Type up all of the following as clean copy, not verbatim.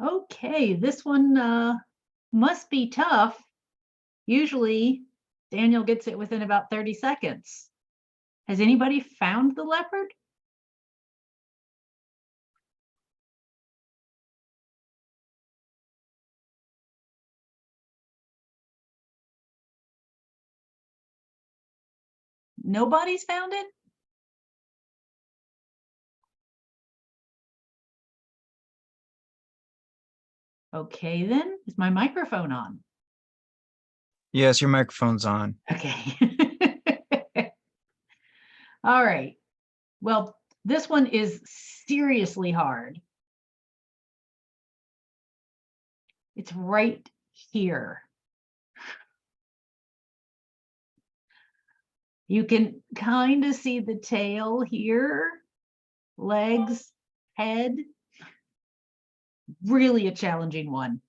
Okay, this one must be tough. Usually Daniel gets it within about 30 seconds. Has anybody found the leopard? Nobody's found it? Okay, then is my microphone on? Yes, your microphone's on. Okay. All right. Well, this one is seriously hard. It's right here. You can kind of see the tail here, legs, head. Really a challenging one.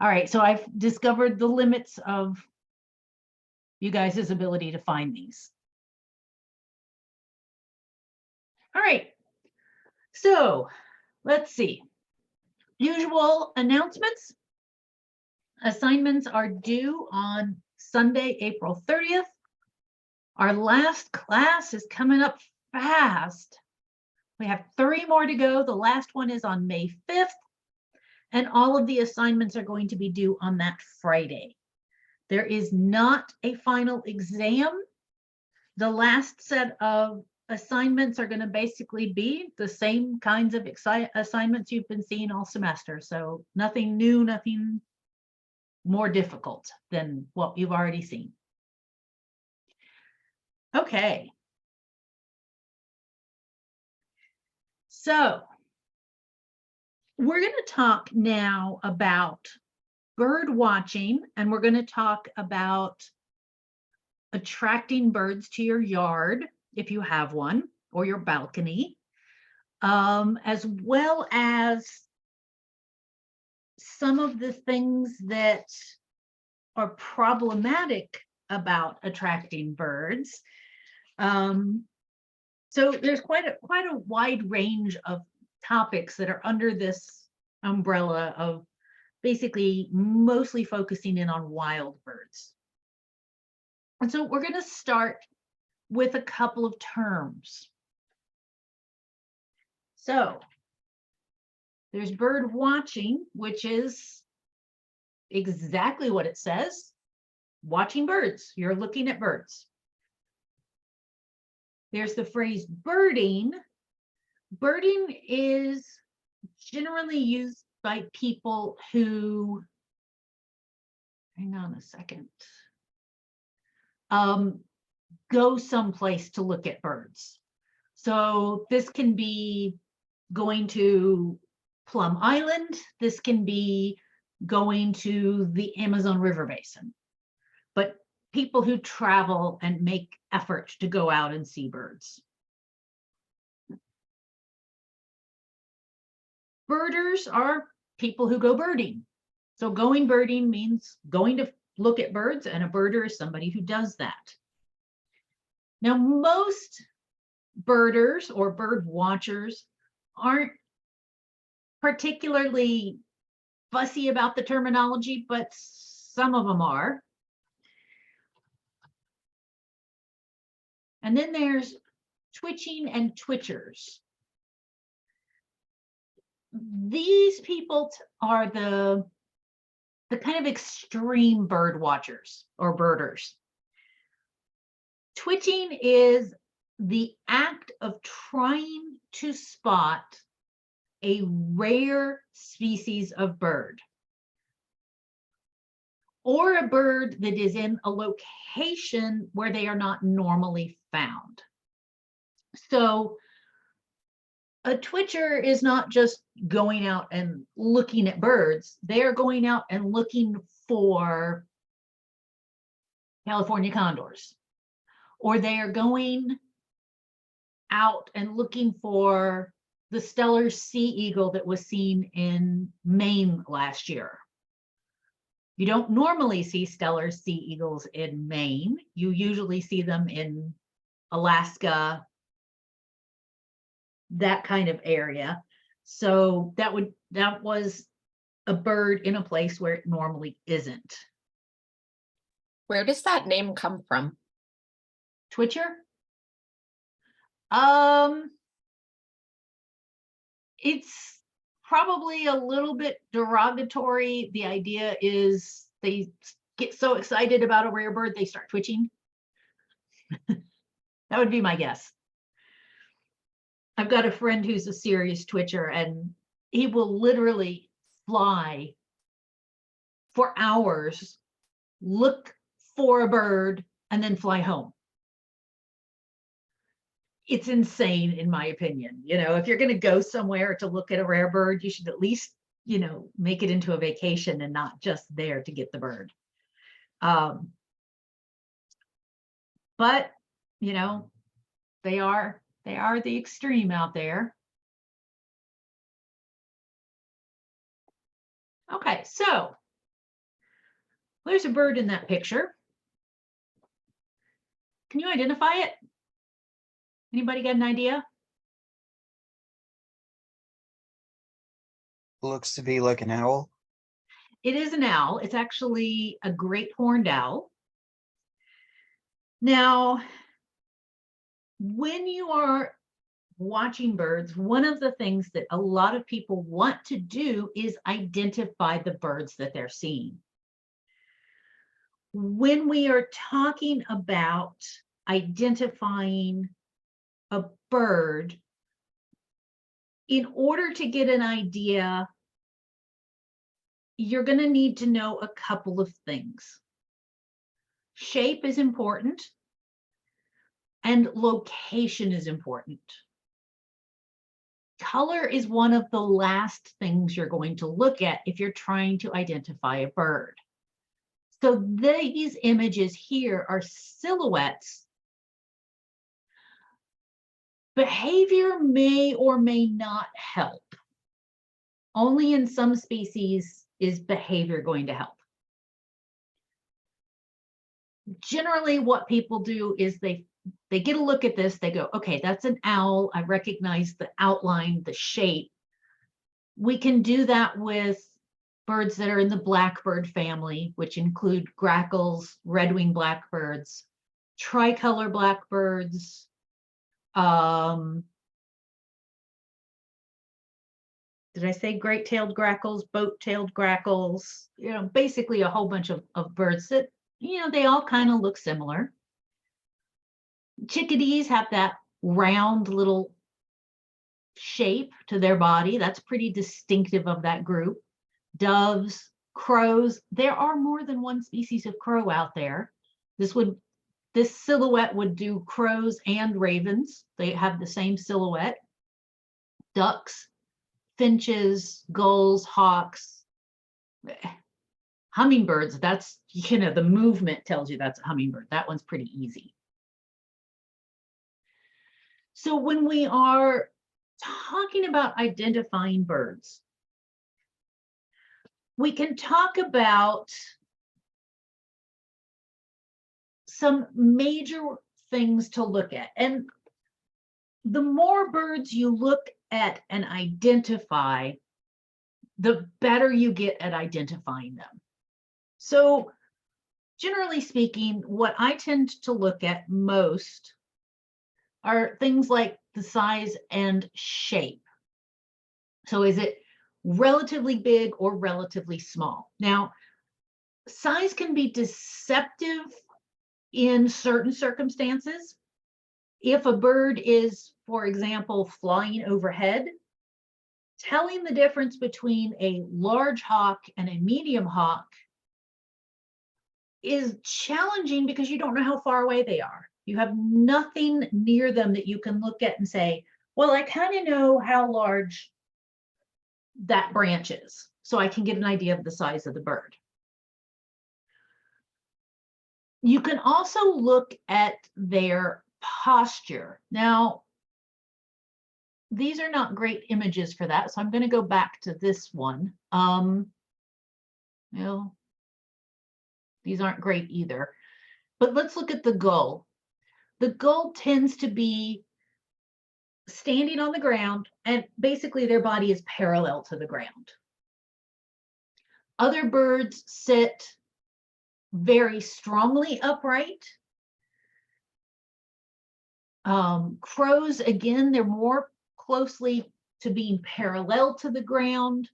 All right, so I've discovered the limits of you guys' ability to find these. All right, so let's see. Usual announcements. Assignments are due on Sunday, April 30th. Our last class is coming up fast. We have 3 more to go. The last one is on May 5th. And all of the assignments are going to be due on that Friday. There is not a final exam. The last set of assignments are going to basically be the same kinds of assignments you've been seeing all semester. So nothing new, nothing more difficult than what you've already seen. Okay. So we're going to talk now about bird watching, and we're going to talk about attracting birds to your yard, if you have one, or your balcony, as well as some of the things that are problematic about attracting birds. So there's quite a wide range of topics that are under this umbrella of basically mostly focusing in on wild birds. And so we're going to start with a couple of terms. So there's bird watching, which is exactly what it says, watching birds. You're looking at birds. There's the phrase birding. Birding is generally used by people who, hang on a second, go someplace to look at birds. So this can be going to Plum Island. This can be going to the Amazon River Basin. But people who travel and make effort to go out and see birds. Birders are people who go birding. So going birding means going to look at birds, and a birder is somebody who does that. Now, most birders or bird watchers aren't particularly fussy about the terminology, but some of them are. And then there's twitching and twitchers. These people are the kind of extreme bird watchers or birders. Twitching is the act of trying to spot a rare species of bird, or a bird that is in a location where they are not normally found. So a twitcher is not just going out and looking at birds. They are going out and looking for California condors, or they are going out and looking for the stellar sea eagle that was seen in Maine last year. You don't normally see stellar sea eagles in Maine. You usually see them in Alaska, that kind of area. So that was a bird in a place where it normally isn't. Where does that name come from? Twitcher? It's probably a little bit derogatory. The idea is they get so excited about a rare bird, they start twitching. That would be my guess. I've got a friend who's a serious twitcher, and he will literally fly for hours, look for a bird, and then fly home. It's insane, in my opinion. You know, if you're going to go somewhere to look at a rare bird, you should at least, you know, make it into a vacation and not just there to get the bird. But, you know, they are the extreme out there. Okay, so there's a bird in that picture. Can you identify it? Anybody got an idea? Looks to be like an owl. It is an owl. It's actually a great horned owl. Now, when you are watching birds, one of the things that a lot of people want to do is identify the birds that they're seeing. When we are talking about identifying a bird, in order to get an idea, you're going to need to know a couple of things. Shape is important, and location is important. Color is one of the last things you're going to look at if you're trying to identify a bird. So these images here are silhouettes. Behavior may or may not help. Only in some species is behavior going to help. Generally, what people do is they get a look at this, they go, okay, that's an owl. I recognize the outline, the shape. We can do that with birds that are in the blackbird family, which include grackles, red-winged blackbirds, tricolor blackbirds, did I say great-tailed grackles, boat-tailed grackles? You know, basically a whole bunch of birds that, you know, they all kind of look similar. Chickadees have that round little shape to their body. That's pretty distinctive of that group. Doves, crows, there are more than one species of crow out there. This silhouette would do crows and ravens. They have the same silhouette. Ducks, finches, gulls, hawks, hummingbirds. That's, you know, the movement tells you that's a hummingbird. That one's pretty easy. So when we are talking about identifying birds, we can talk about some major things to look at. And the more birds you look at and identify, the better you get at identifying them. So generally speaking, what I tend to look at most are things like the size and shape. So is it relatively big or relatively small? Now, size can be deceptive in certain circumstances. If a bird is, for example, flying overhead, telling the difference between a large hawk and a medium hawk is challenging because you don't know how far away they are. You have nothing near them that you can look at and say, well, I kind of know how large that branch is, so I can get an idea of the size of the bird. You can also look at their posture. Now, these are not great images for that, so I'm going to go back to this one. These aren't great either. But let's look at the gull. The gull tends to be standing on the ground, and basically their body is parallel to the ground. Other birds sit very strongly upright. Crows, again, they're more closely to being parallel to the ground.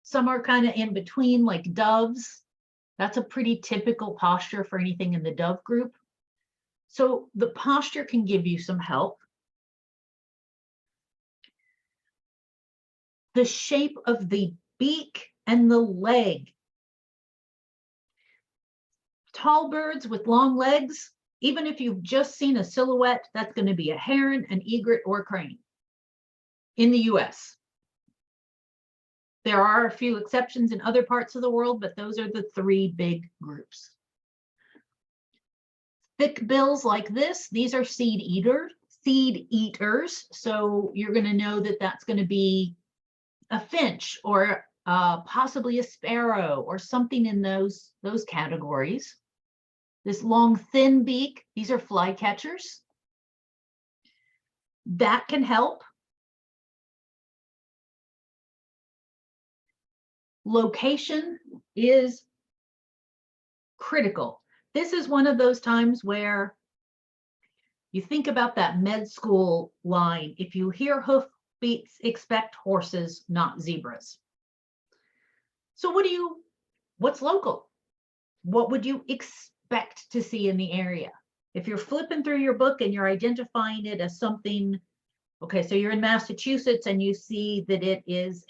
Some are kind of in between, like doves. That's a pretty typical posture for anything in the dove group. So the posture can give you some help. The shape of the beak and the leg. Tall birds with long legs, even if you've just seen a silhouette, that's going to be a heron, an egret, or a crane in the US. There are a few exceptions in other parts of the world, but those are the three big groups. Thick bills like this, these are seed eaters. So you're going to know that that's going to be a finch or possibly a sparrow or something in those categories. This long, thin beak, these are flycatchers. That can help. Location is critical. This is one of those times where you think about that med school line. If you hear hoofbeats, expect horses, not zebras. So what's local? What would you expect to see in the area? If you're flipping through your book and you're identifying it as something, okay, so you're in Massachusetts and you see that it is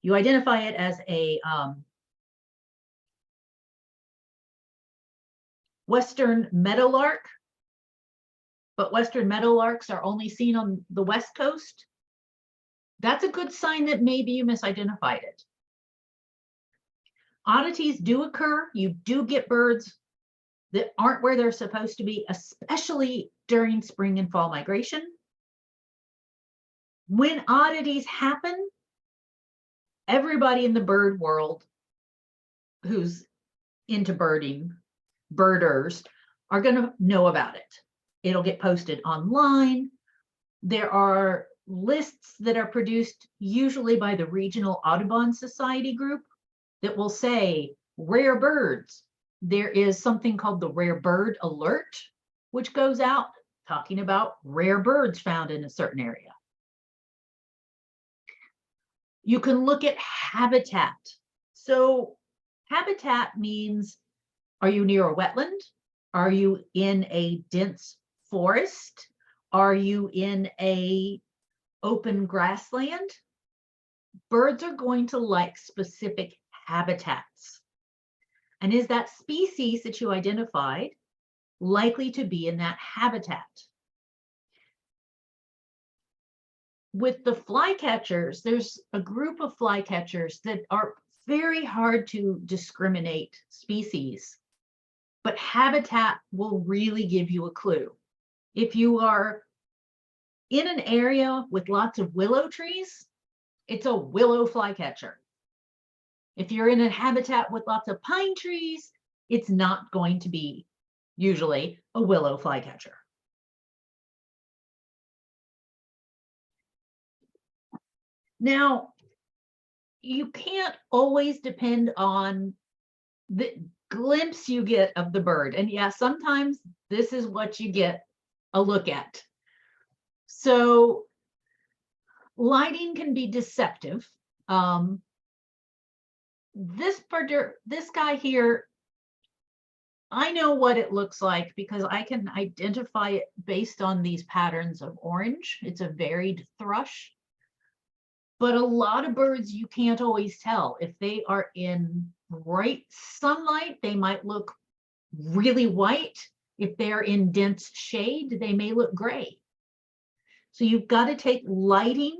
you identify it as a western meadowlark, but western meadowlarks are only seen on the West Coast. That's a good sign that maybe you misidentified it. Oddities do occur. You do get birds that aren't where they're supposed to be, especially during spring and fall migration. When oddities happen, everybody in the bird world who's into birding, birders, are going to know about it. It'll get posted online. There are lists that are produced usually by the Regional Audubon Society group that will say rare birds. There is something called the Rare Bird Alert, which goes out talking about rare birds found in a certain area. You can look at habitat. So habitat means, are you near a wetland? Are you in a dense forest? Are you in a open grassland? Birds are going to like specific habitats. And is that species that you identified likely to be in that habitat? With the flycatchers, there's a group of flycatchers that are very hard to discriminate species, but habitat will really give you a clue. If you are in an area with lots of willow trees, it's a willow flycatcher. If you're in a habitat with lots of pine trees, it's not going to be usually a willow flycatcher. Now, you can't always depend on the glimpse you get of the bird. And yeah, sometimes this is what you get a look at. So lighting can be deceptive. This guy here, I know what it looks like because I can identify it based on these patterns of orange. It's a varied thrush. But a lot of birds, you can't always tell. If they are in bright sunlight, they might look really white. If they're in dense shade, they may look gray. So you've got to take lighting.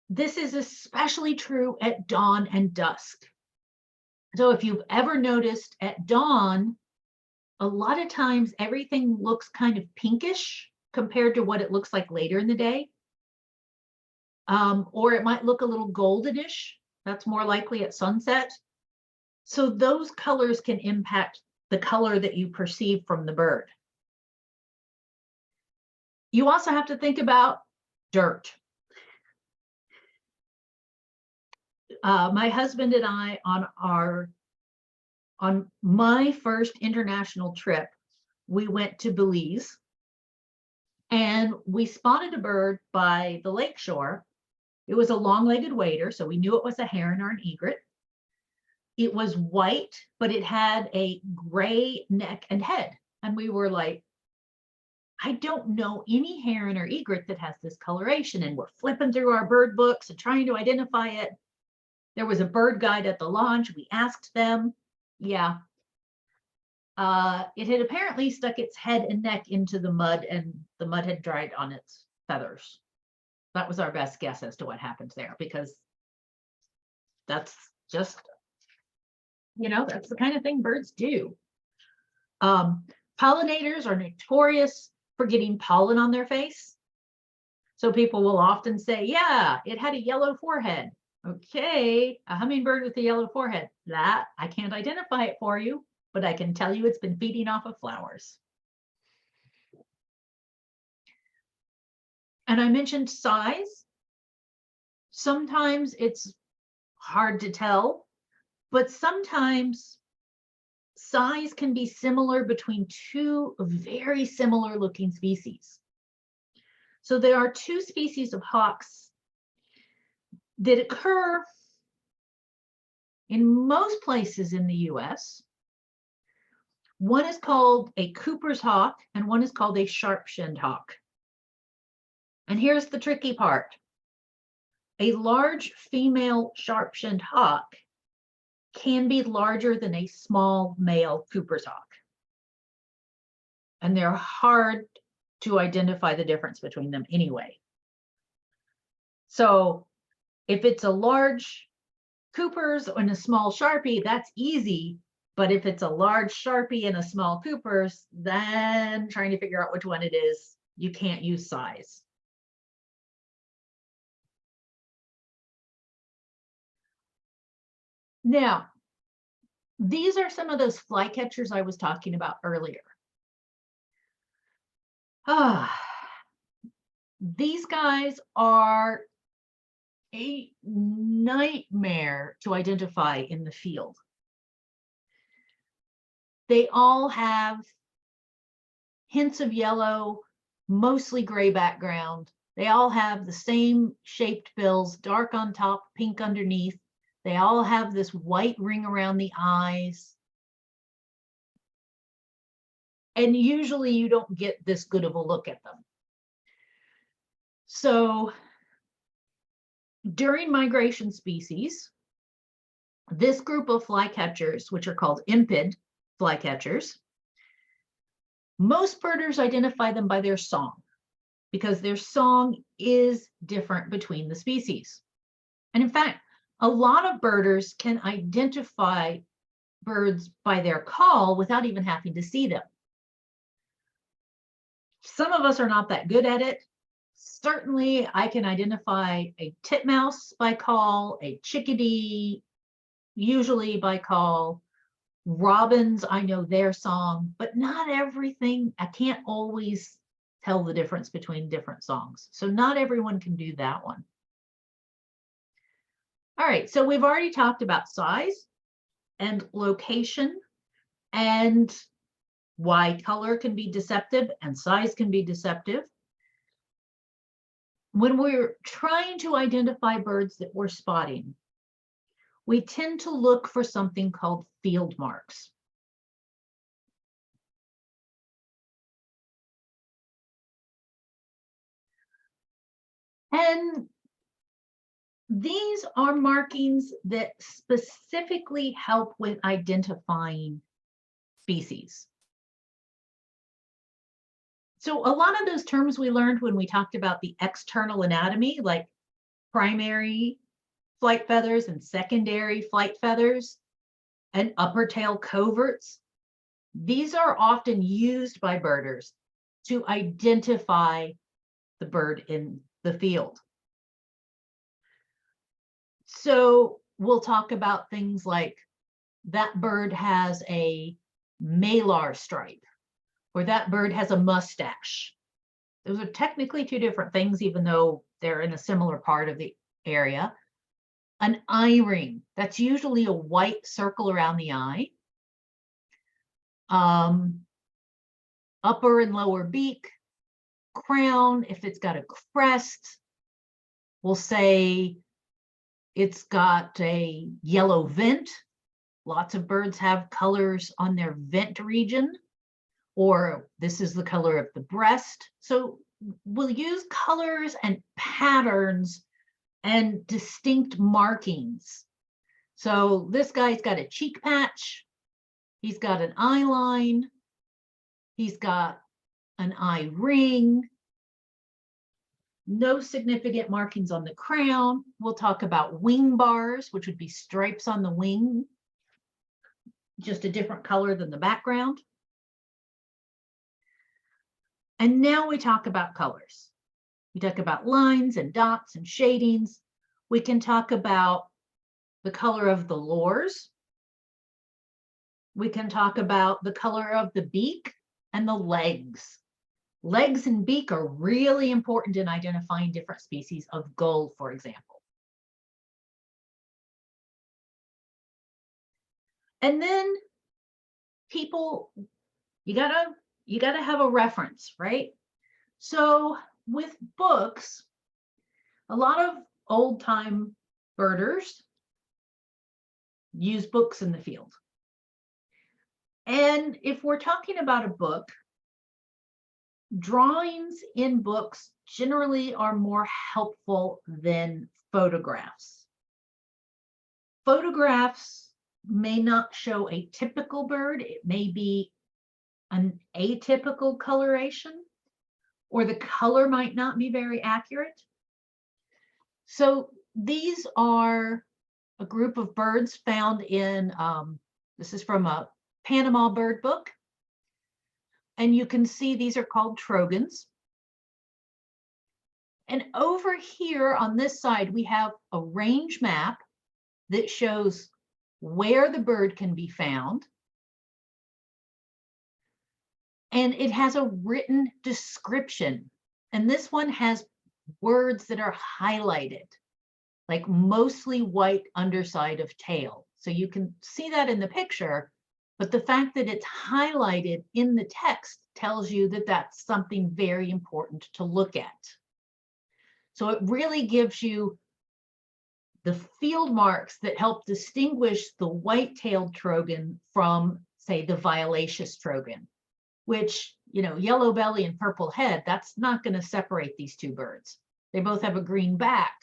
This is especially true at dawn and dusk. So if you've ever noticed at dawn, a lot of times everything looks kind of pinkish compared to what it looks like later in the day. Or it might look a little goldenish. That's more likely at sunset. So those colors can impact the color that you perceive from the bird. You also have to think about dirt. My husband and I, on my first international trip, we went to Belize and we spotted a bird by the lakeshore. It was a long-legged wader, so we knew it was a heron or an egret. It was white, but it had a gray neck and head. And we were like, I don't know any heron or egret that has this coloration. And we're flipping through our bird books and trying to identify it. There was a bird guide at the launch. We asked them. Yeah. It had apparently stuck its head and neck into the mud, and the mud had dried on its feathers. That was our best guess as to what happened there, because that's just, that's the kind of thing birds do. Pollinators are notorious for getting pollen on their face. So people will often say, yeah, it had a yellow forehead. Okay, a hummingbird with a yellow forehead. That, I can't identify it for you, but I can tell you it's been feeding off of flowers. And I mentioned size. Sometimes it's hard to tell, but sometimes size can be similar between two very similar looking species. So there are two species of hawks that occur in most places in the US. One is called a Cooper's hawk and one is called a sharp-shinned hawk. And here's the tricky part. A large female sharp-shinned hawk can be larger than a small male Cooper's hawk. And they're hard to identify the difference between them anyway. So if it's a large Cooper's and a small Sharpie, that's easy. But if it's a large Sharpie and a small Cooper's, then trying to figure out which one it is, you can't use size. Now, these are some of those flycatchers I was talking about earlier. These guys are a nightmare to identify in the field. They all have hints of yellow, mostly gray background. They all have the same shaped bills, dark on top, pink underneath. They all have this white ring around the eyes. And usually you don't get this good of a look at them. So during migration species, this group of flycatchers, which are called impid flycatchers, most birders identify them by their song because their song is different between the species. And in fact, a lot of birders can identify birds by their call without even having to see them. Some of us are not that good at it. Certainly, I can identify a titmouse by call, a chickadee, usually by call. Robins, I know their song, but not everything. I can't always tell the difference between different songs. So not everyone can do that one. All right, so we've already talked about size and location and why color can be deceptive and size can be deceptive. When we're trying to identify birds that we're spotting, we tend to look for something called field marks. And these are markings that specifically help with identifying species. So a lot of those terms we learned when we talked about the external anatomy, like primary flight feathers and secondary flight feathers, and upper tail coverts. These are often used by birders to identify the bird in the field. So we'll talk about things like that bird has a malar stripe, or that bird has a mustache. Those are technically two different things, even though they're in a similar part of the area. An eye ring, that's usually a white circle around the eye. Upper and lower beak, crown, if it's got a crest, we'll say it's got a yellow vent. Lots of birds have colors on their vent region, or this is the color of the breast. So we'll use colors and patterns and distinct markings. So this guy's got a cheek patch, he's got an eye line, he's got an eye ring, no significant markings on the crown. We'll talk about wing bars, which would be stripes on the wing, just a different color than the background. And now we talk about colors. We talk about lines and dots and shadings. We can talk about the color of the lores. We can talk about the color of the beak and the legs. Legs and beak are really important in identifying different species of gull, for example. And then people, you gotta have a reference, right? So with books, a lot of old time birders use books in the field. And if we're talking about a book, drawings in books generally are more helpful than photographs. Photographs may not show a typical bird. It may be an atypical coloration, or the color might not be very accurate. So these are a group of birds found in, this is from a Panama bird book. And you can see these are called trogons. And over here on this side, we have a range map that shows where the bird can be found. And it has a written description. And this one has words that are highlighted, like mostly white underside of tail. So you can see that in the picture, but the fact that it's highlighted in the text tells you that that's something very important to look at. So it really gives you the field marks that help distinguish the white-tailed trogon from, say, the violaceous trogon, which, you know, yellow belly and purple head, that's not going to separate these two birds. They both have a green back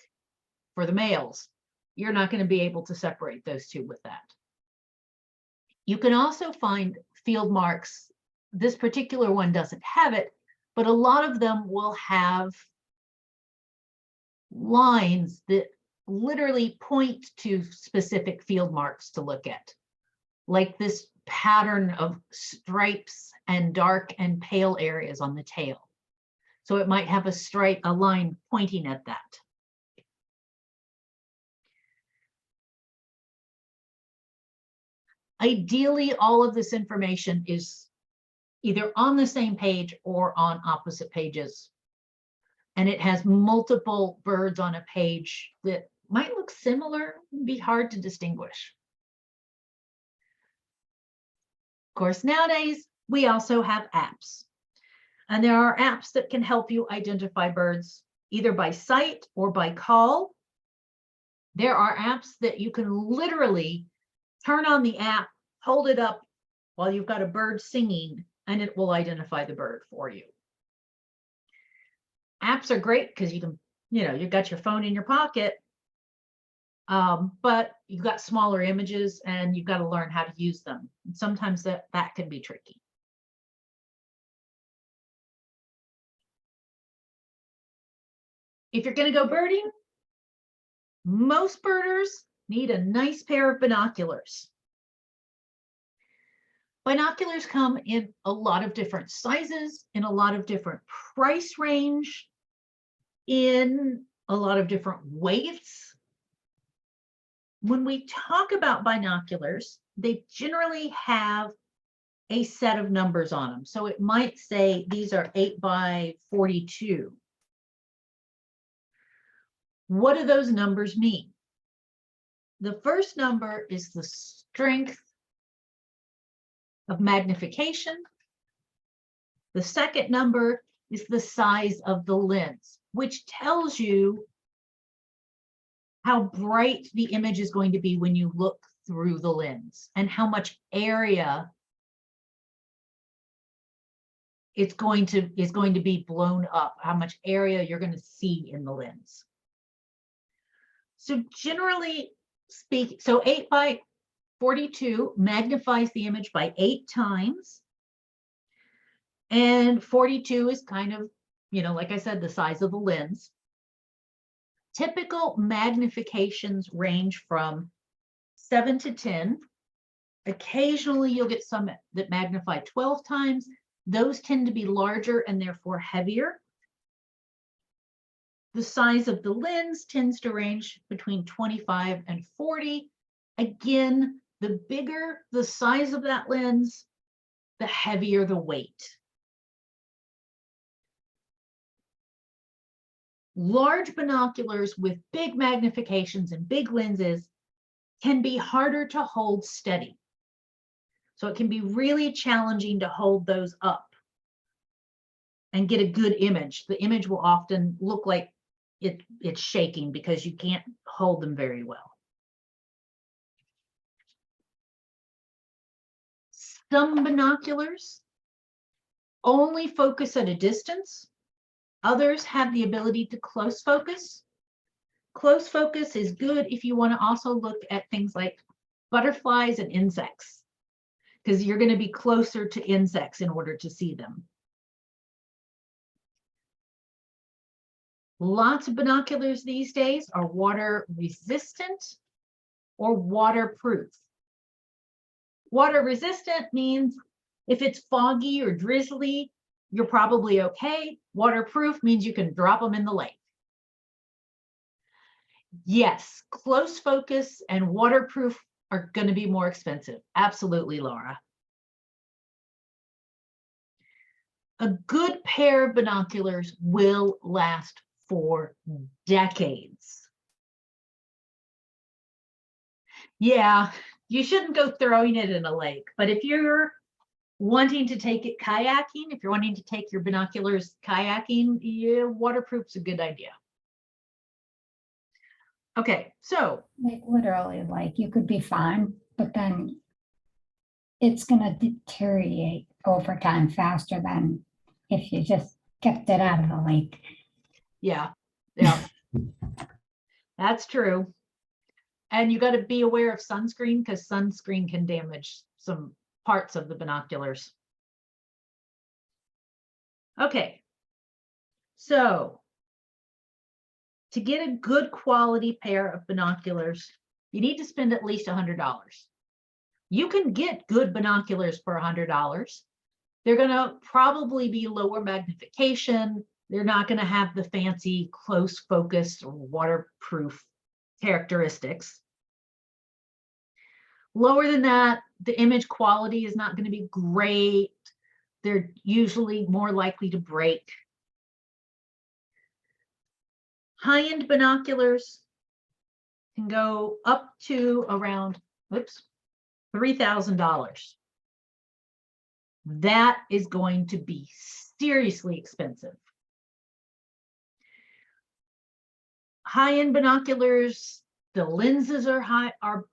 for the males. You're not going to be able to separate those two with that. You can also find field marks. This particular one doesn't have it, but a lot of them will have lines that literally point to specific field marks to look at, like this pattern of stripes and dark and pale areas on the tail. So it might have a stripe, a line pointing at that. Ideally, all of this information is either on the same page or on opposite pages. And it has multiple birds on a page that might look similar, be hard to distinguish. Of course, nowadays, we also have apps. And there are apps that can help you identify birds either by sight or by call. There are apps that you can literally turn on the app, hold it up while you've got a bird singing, and it will identify the bird for you. Apps are great because you can, you know, you've got your phone in your pocket, but you've got smaller images and you've got to learn how to use them. And sometimes that can be tricky. If you're going to go birding, most birders need a nice pair of binoculars. Binoculars come in a lot of different sizes, in a lot of different price range, in a lot of different weights. When we talk about binoculars, they generally have a set of numbers on them. So it might say these are 8 by 42. What do those numbers mean? The first number is the strength of magnification. The second number is the size of the lens, which tells you how bright the image is going to be when you look through the lens and how much area is going to be blown up, how much area you're going to see in the lens. So generally speaking, so 8 by 42 magnifies the image by 8 times. And 42 is kind of, like I said, the size of the lens. Typical magnifications range from 7 to 10. Occasionally you'll get some that magnify 12 times. Those tend to be larger and therefore heavier. The size of the lens tends to range between 25 and 40. Again, the bigger the size of that lens, the heavier the weight. Large binoculars with big magnifications and big lenses can be harder to hold steady. So it can be really challenging to hold those up and get a good image. The image will often look like it's shaking because you can't hold them very well. Some binoculars only focus at a distance. Others have the ability to close focus. Close focus is good if you want to also look at things like butterflies and insects, because you're going to be closer to insects in order to see them. Lots of binoculars these days are water resistant or waterproof. Water resistant means if it's foggy or drizzly, you're probably okay. Waterproof means you can drop them in the lake. Yes, close focus and waterproof are going to be more expensive. Absolutely, Laura. A good pair of binoculars will last for decades. Yeah, you shouldn't go throwing it in a lake, but if you're wanting to take it kayaking, if you're wanting to take your binoculars kayaking, yeah, waterproof's a good idea. Okay, so Like literally, like you could be fine, but then it's gonna deteriorate over time faster than if you just kept it out of the lake. yeah, that's true. And you got to be aware of sunscreen because sunscreen can damage some parts of the binoculars. Okay, so to get a good quality pair of binoculars, you need to spend at least $100. You can get good binoculars for $100. They're going to probably be lower magnification. They're not going to have the fancy close focus or waterproof characteristics. Lower than that, the image quality is not going to be great. They're usually more likely to break. High-end binoculars can go up to around, $3,000. That is going to be seriously expensive. High-end binoculars, the lenses are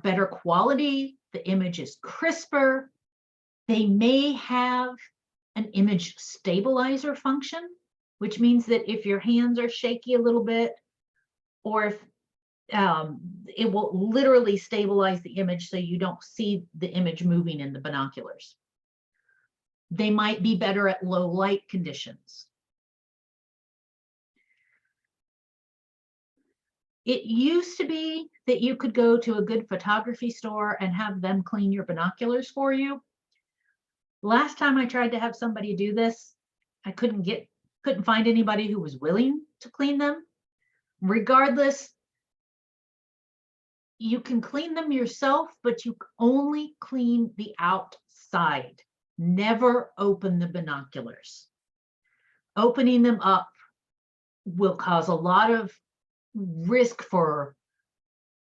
better quality. The image is crisper. They may have an image stabilizer function, which means that if your hands are shaky a little bit, or if it will literally stabilize the image so you don't see the image moving in the binoculars. They might be better at low light conditions. It used to be that you could go to a good photography store and have them clean your binoculars for you. Last time I tried to have somebody do this, I couldn't find anybody who was willing to clean them. Regardless, you can clean them yourself, but you only clean the outside. Never open the binoculars. Opening them up will cause a lot of risk for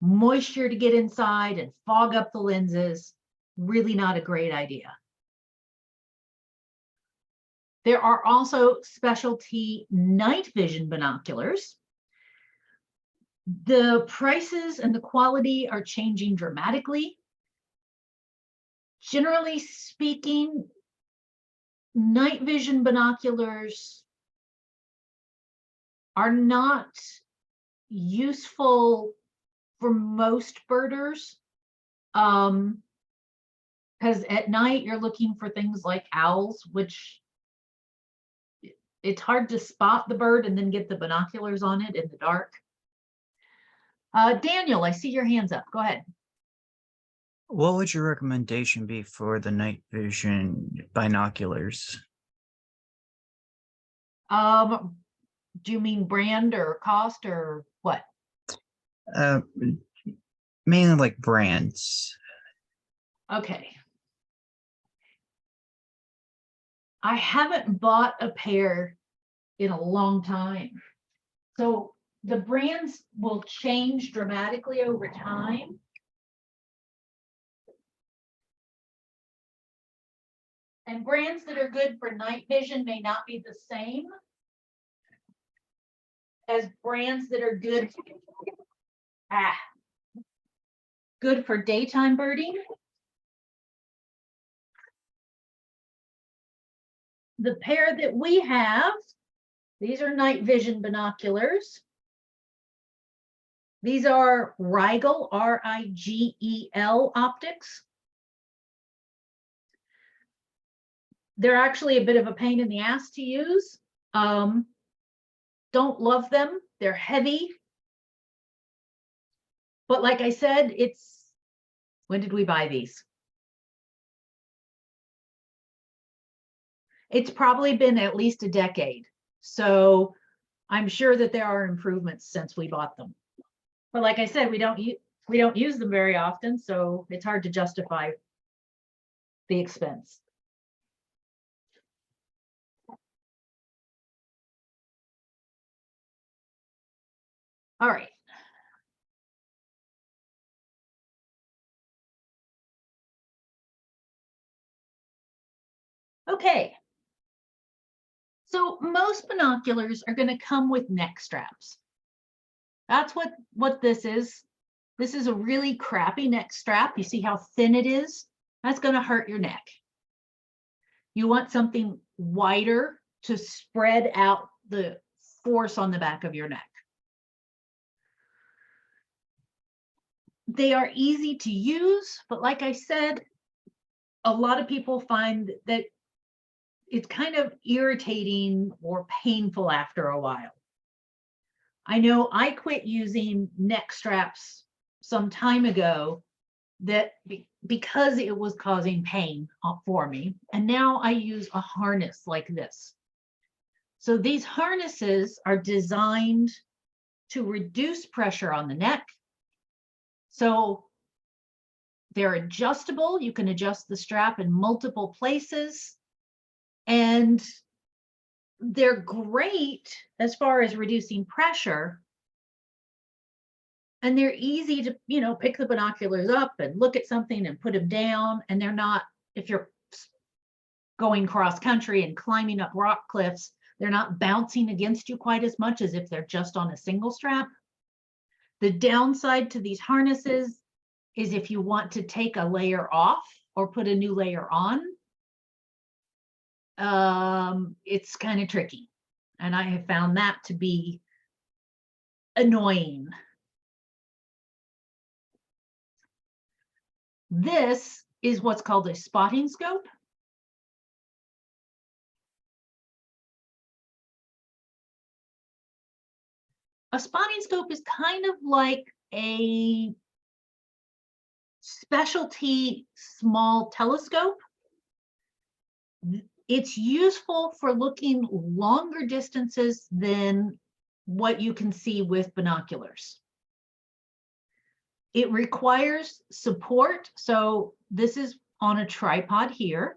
moisture to get inside and fog up the lenses. Really not a great idea. There are also specialty night vision binoculars. The prices and the quality are changing dramatically. Generally speaking, night vision binoculars are not useful for most birders, because at night you're looking for things like owls, which it's hard to spot the bird and then get the binoculars on it in the dark. Daniel, I see your hands up. Go ahead. What would your recommendation be for the night vision binoculars? Do you mean brand or cost or what? Mainly like brands. Okay. I haven't bought a pair in a long time. So the brands will change dramatically over time. And brands that are good for night vision may not be the same as brands that are good for daytime birding. The pair that we have, these are night vision binoculars. These are Rigel, R-I-G-E-L optics. They're actually a bit of a pain in the ass to use. Don't love them. They're heavy. But like I said, when did we buy these? It's probably been at least a decade. So I'm sure that there are improvements since we bought them. But like I said, we don't use them very often, so it's hard to justify the expense. All right. Okay. So most binoculars are going to come with neck straps. That's what this is. This is a really crappy neck strap. You see how thin it is? That's going to hurt your neck. You want something wider to spread out the force on the back of your neck. They are easy to use, but like I said, a lot of people find that it's kind of irritating or painful after a while. I know I quit using neck straps some time ago because it was causing pain for me. And now I use a harness like this. So these harnesses are designed to reduce pressure on the neck. So they're adjustable. You can adjust the strap in multiple places. And they're great as far as reducing pressure. And they're easy to, pick the binoculars up and look at something and put them down. And they're not, if you're going cross country and climbing up rock cliffs, they're not bouncing against you quite as much as if they're just on a single strap. The downside to these harnesses is if you want to take a layer off or put a new layer on, it's kind of tricky. And I have found that to be annoying. This is what's called a spotting scope. A spotting scope is kind of like a specialty small telescope. It's useful for looking longer distances than what you can see with binoculars. It requires support. So this is on a tripod here.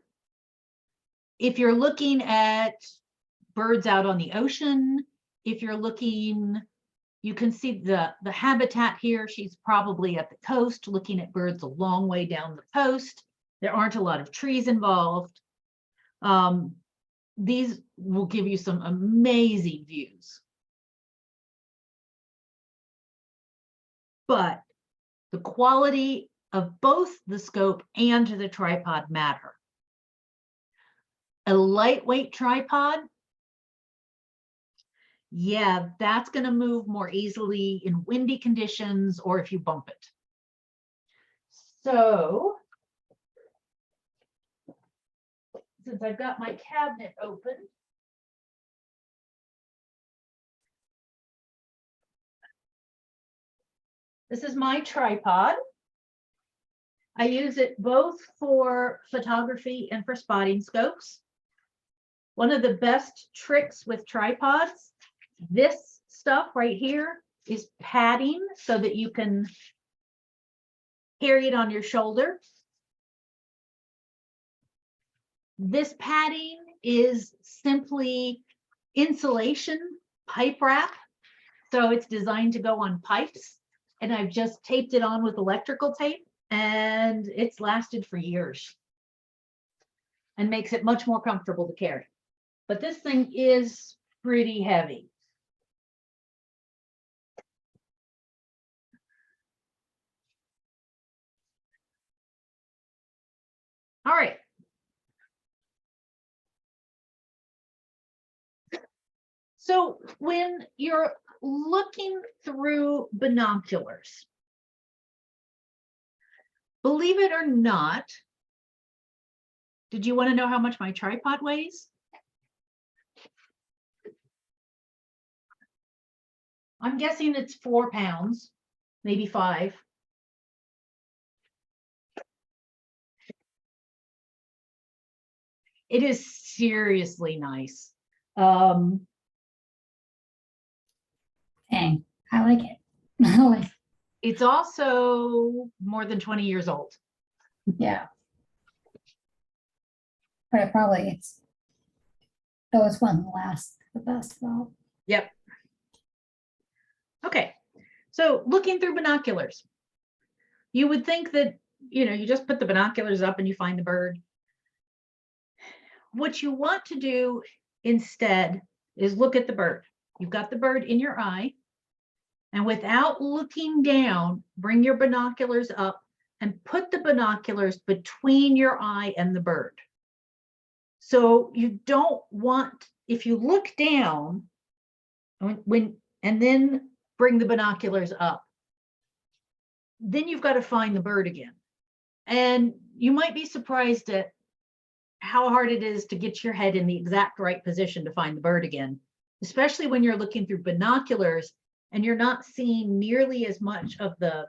If you're looking at birds out on the ocean, if you're looking, you can see the habitat here. She's probably at the coast looking at birds a long way down the coast. There aren't a lot of trees involved. These will give you some amazing views. But the quality of both the scope and the tripod matter. A lightweight tripod, yeah, that's going to move more easily in windy conditions or if you bump it. So, since I've got my cabinet open, this is my tripod. I use it both for photography and for spotting scopes. One of the best tricks with tripods, this stuff right here is padding so that you can carry it on your shoulder. This padding is simply insulation pipe wrap. So it's designed to go on pipes. And I've just taped it on with electrical tape and it's lasted for years and makes it much more comfortable to carry. But this thing is pretty heavy. All right. So when you're looking through binoculars, believe it or not, did you want to know how much my tripod weighs? I'm guessing it's 4 pounds, maybe 5. It is seriously nice. Dang, I like it. I like it. It's also more than 20 years old. Yeah. But it probably it's those ones last the best though. Yep. Okay, so looking through binoculars, you would think that, you just put the binoculars up and you find the bird. What you want to do instead is look at the bird. You've got the bird in your eye, and without looking down, bring your binoculars up and put the binoculars between your eye and the bird. So you don't want, if you look down and then bring the binoculars up, then you've got to find the bird again. And you might be surprised at how hard it is to get your head in the exact right position to find the bird again, especially when you're looking through binoculars and you're not seeing nearly as much of the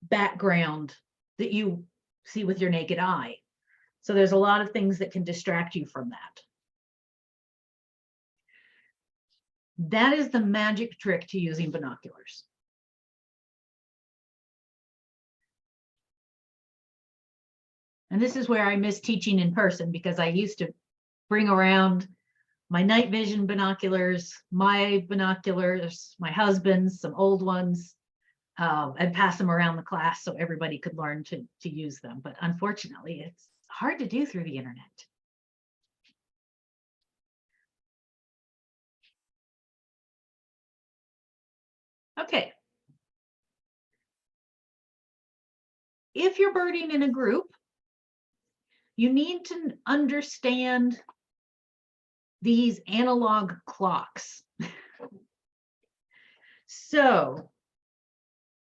background that you see with your naked eye. So there's a lot of things that can distract you from that. That is the magic trick to using binoculars. And this is where I miss teaching in person, because I used to bring around my night vision binoculars, my husband's, some old ones, and pass them around the class so everybody could learn to use them. But unfortunately, it's hard to do through the internet. Okay. If you're birding in a group, you need to understand these analog clocks. So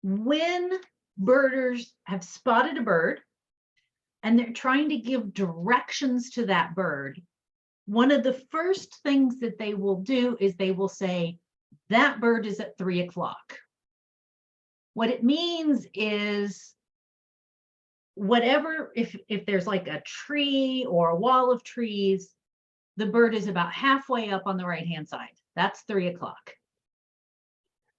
when birders have spotted a bird and they're trying to give directions to that bird, one of the first things that they will do is they will say, that bird is at 3 o'clock. What it means is whatever, if there's like a tree or a wall of trees, the bird is about halfway up on the right-hand side. That's 3 o'clock.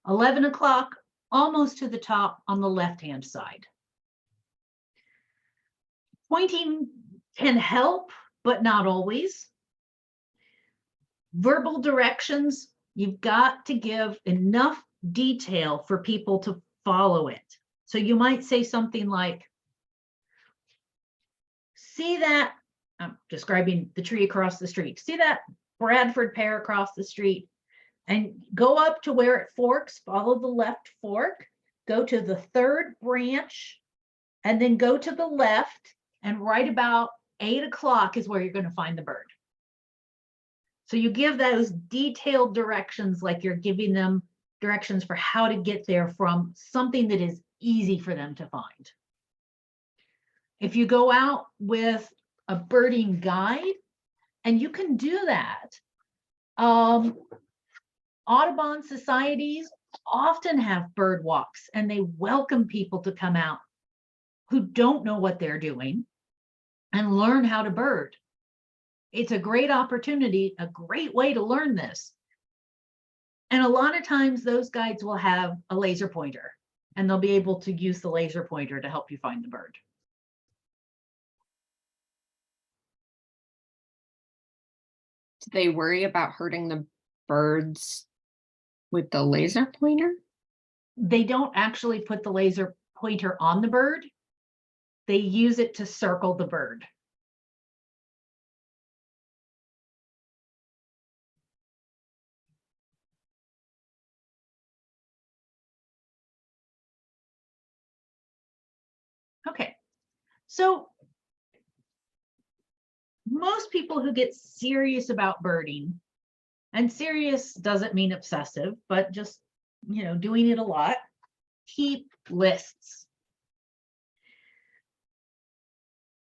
11 o'clock, almost to the top on the left-hand side. Pointing can help, but not always. Verbal directions, you've got to give enough detail for people to follow it. So you might say something like, see that, I'm describing the tree across the street. See that Bradford pear across the street? And go up to where it forks, follow the left fork, go to the 3rd branch, and then go to the left, and right about 8 o'clock is where you're going to find the bird. So you give those detailed directions like you're giving them directions for how to get there from something that is easy for them to find. If you go out with a birding guide, and you can do that, Audubon societies often have bird walks, and they welcome people to come out who don't know what they're doing and learn how to bird. It's a great opportunity, a great way to learn this. And a lot of times those guides will have a laser pointer, and they'll be able to use the laser pointer to help you find the bird. Do they worry about hurting the birds with the laser pointer? They don't actually put the laser pointer on the bird. They use it to circle the bird. Okay, so most people who get serious about birding, and serious doesn't mean obsessive, but just, you know, doing it a lot, keep lists.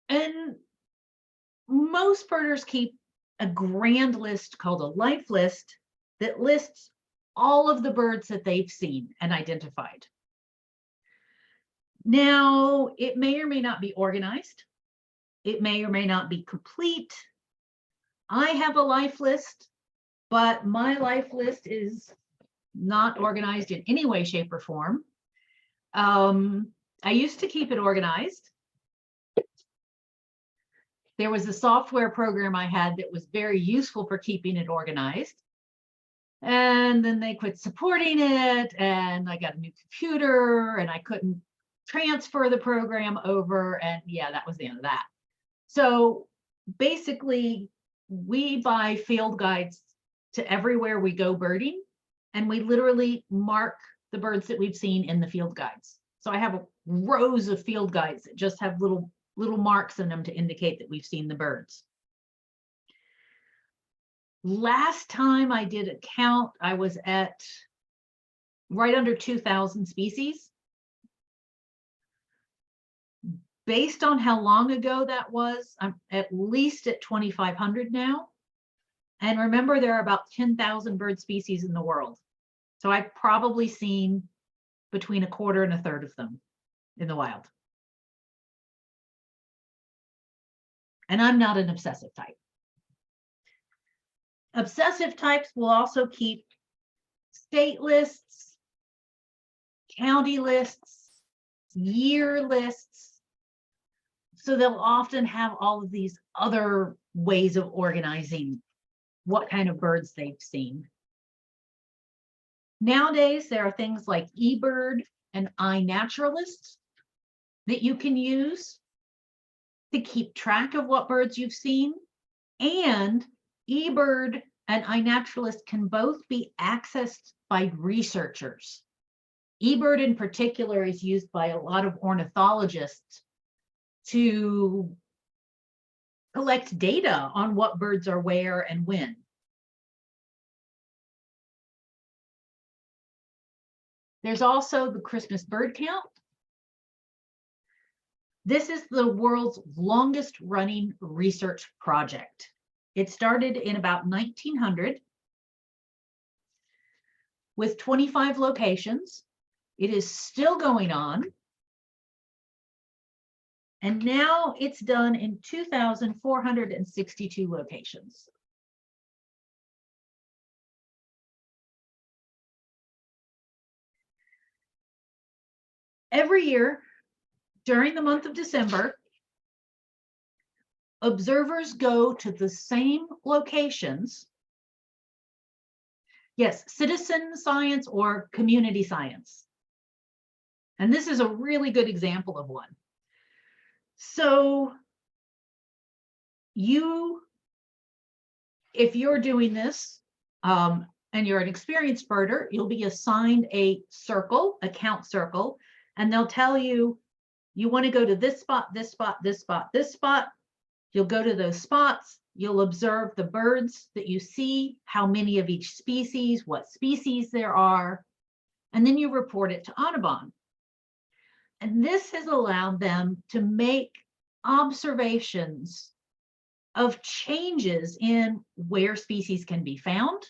And most birders keep a grand list called a life list that lists all of the birds that they've seen and identified. Now, it may or may not be organized. It may or may not be complete. I have a life list, but my life list is not organized in any way, shape, or form. I used to keep it organized. There was a software program I had that was very useful for keeping it organized. And then they quit supporting it, and I got a new computer, and I couldn't transfer the program over, and yeah, that was the end of that. So basically, we buy field guides to everywhere we go birding, and we literally mark the birds that we've seen in the field guides. So I have rows of field guides that just have little marks in them to indicate that we've seen the birds. Last time I did a count, I was at right under 2,000 species. Based on how long ago that was, I'm at least at 2,500 now. And remember, there are about 10,000 bird species in the world. So I've probably seen between 1/4 and 1/3 of them in the wild. And I'm not an obsessive type. Obsessive types will also keep state lists, county lists, year lists. So they'll often have all of these other ways of organizing what kind of birds they've seen. Nowadays, there are things like eBird and iNaturalist that you can use to keep track of what birds you've seen. And eBird and iNaturalist can both be accessed by researchers. eBird in particular is used by a lot of ornithologists to collect data on what birds are where and when. There's also the Christmas bird count. This is the world's longest running research project. It started in about 1900 with 25 locations. It is still going on. And now it's done in 2,462 locations. Every year during the month of December, observers go to the same locations. Yes, citizen science or community science. And this is a really good example of one. So if you're doing this and you're an experienced birder, you'll be assigned a circle, a count circle, and they'll tell you, you want to go to this spot, this spot, this spot, this spot. You'll go to those spots. You'll observe the birds that you see, how many of each species, what species there are, and then you report it to Audubon. And this has allowed them to make observations of changes in where species can be found,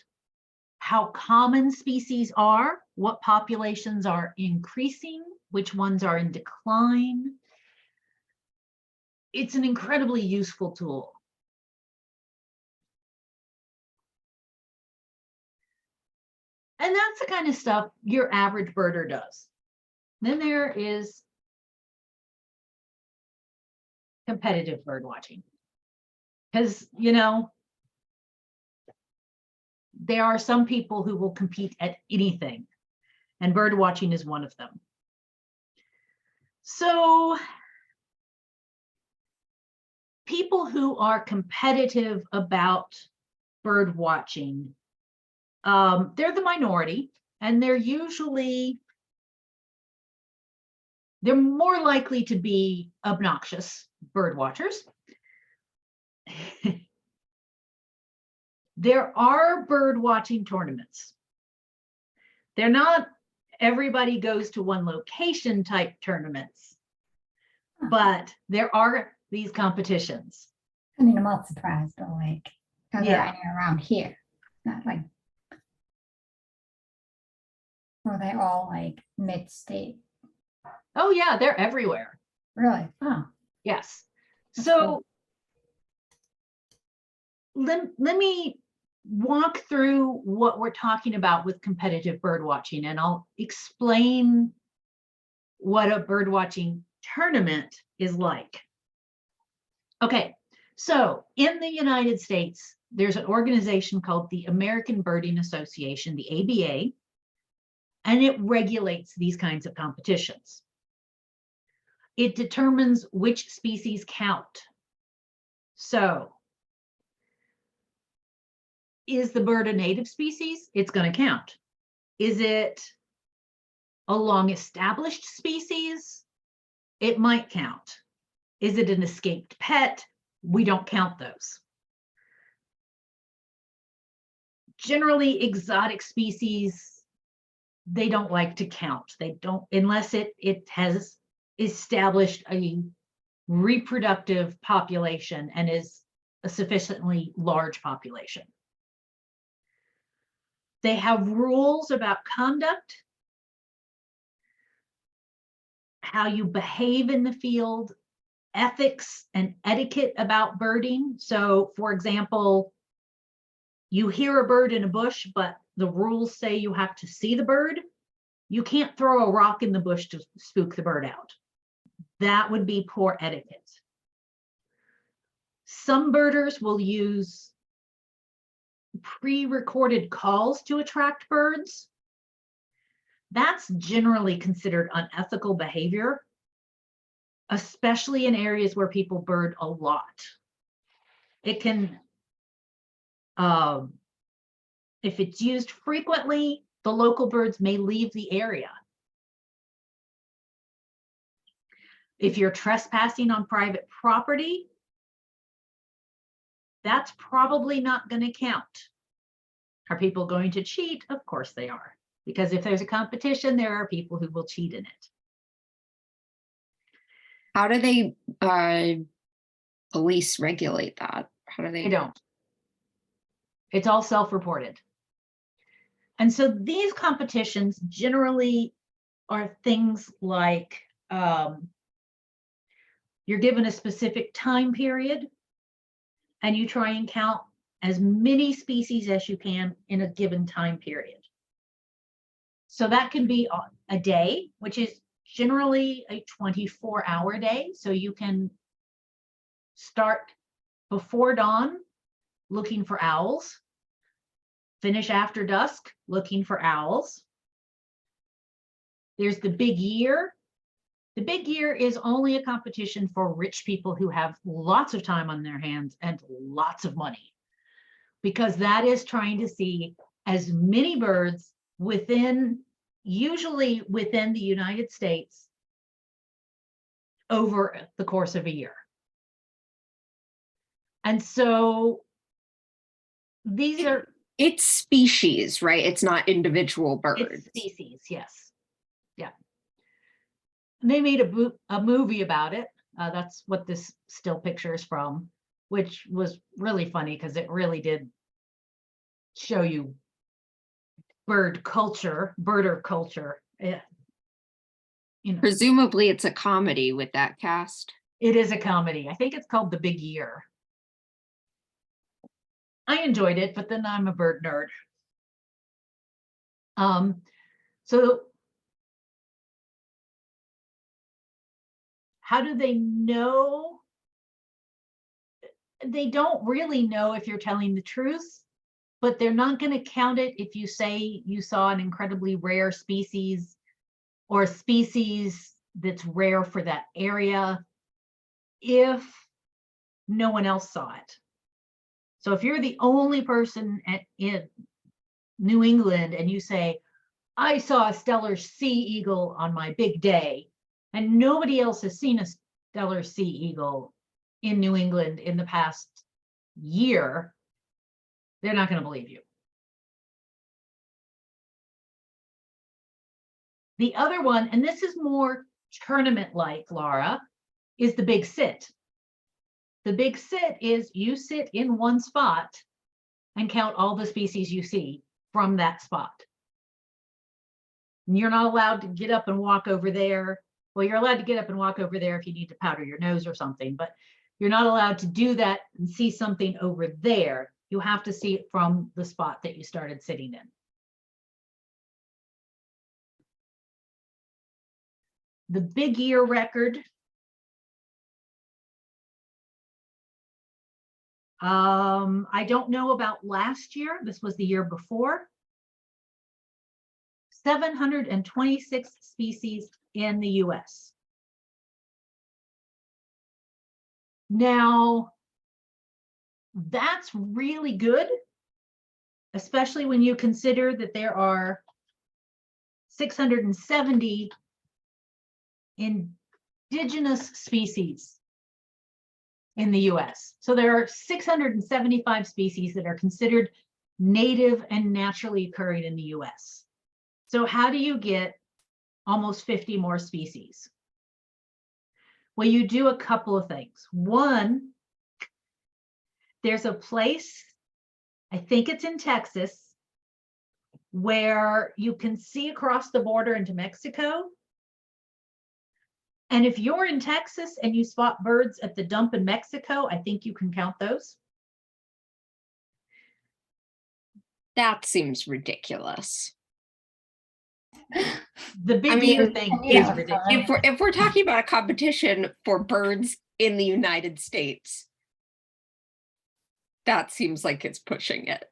how common species are, what populations are increasing, which ones are in decline. It's an incredibly useful tool. And that's the kind of stuff your average birder does. Then there is competitive bird watching. Because, you know, there are some people who will compete at anything, and bird watching is one of them. So people who are competitive about bird watching, they're the minority, and they're more likely to be obnoxious bird watchers. There are bird watching tournaments. They're not everybody goes to one location type tournaments, but there are these competitions. I mean, I'm not surprised though, like, are there Yeah. any around here? Not like, are they all like mid-state? Oh yeah, they're everywhere. Really? Oh, Yes. That's So cool. let me walk through what we're talking about with competitive bird watching, and I'll explain what a bird watching tournament is like. Okay, so in the United States, there's an organization called the American Birding Association, the ABA, and it regulates these kinds of competitions. It determines which species count. So, is the bird a native species? It's going to count. Is it a long-established species? It might count. Is it an escaped pet? We don't count those. Generally, exotic species, they don't like to count. They don't, unless it has established a reproductive population and is a sufficiently large population. They have rules about conduct, how you behave in the field, ethics and etiquette about birding. So, for example, you hear a bird in a bush, but the rules say you have to see the bird. You can't throw a rock in the bush to spook the bird out. That would be poor etiquette. Some birders will use pre-recorded calls to attract birds. That's generally considered unethical behavior, especially in areas where people bird a lot. It can, if it's used frequently, the local birds may leave the area. If you're trespassing on private property, that's probably not going to count. Are people going to cheat? Of course they are. Because if there's a competition, there are people who will cheat in it. How do they police regulate that? How do They they? don't. It's all self-reported. And so these competitions generally are things like You're given a specific time period, and you try and count as many species as you can in a given time period. So that can be a day, which is generally a 24-hour day. So you can start before dawn looking for owls, finish after dusk looking for owls. There's the big year. The big year is only a competition for rich people who have lots of time on their hands and lots of money, because that is trying to see as many birds usually within the United States over the course of a year. And so these are It's species, right? It's not individual birds. it's species, yes. Yeah. And they made a movie about it. That's what this still picture is from, which was really funny because it really did show you birder culture. You know, Presumably it's a comedy with that cast. it is a comedy. I think it's called The Big Year. I enjoyed it, but then I'm a bird nerd. So how do they know? They don't really know if you're telling the truth, but they're not going to count it if you say you saw an incredibly rare species or a species that's rare for that area if no one else saw it. So if you're the only person in New England and you say, I saw a stellar sea eagle on my big day, and nobody else has seen a stellar sea eagle in New England in the past year, they're not going to believe you. The other one, and this is more tournament-like, Laura, is the big sit. The big sit is you sit in one spot and count all the species you see from that spot. And you're not allowed to get up and walk over there. Well, you're allowed to get up and walk over there if you need to powder your nose or something, but you're not allowed to do that and see something over there. You have to see it from the spot that you started sitting in. The big year record. I don't know about last year. This was the year before. 726 species in the US. Now, that's really good, especially when you consider that there are 670 indigenous species in the US. So there are 675 species that are considered native and naturally occurring in the US. So how do you get almost 50 more species? Well, you do a couple of things. One, there's a place, I think it's in Texas, where you can see across the border into Mexico. And if you're in Texas and you spot birds at the dump in Mexico, I think you can count those. That seems ridiculous. The big year thing is yeah, ridiculous. If we're talking about a competition for birds in the United States, that seems like it's pushing it.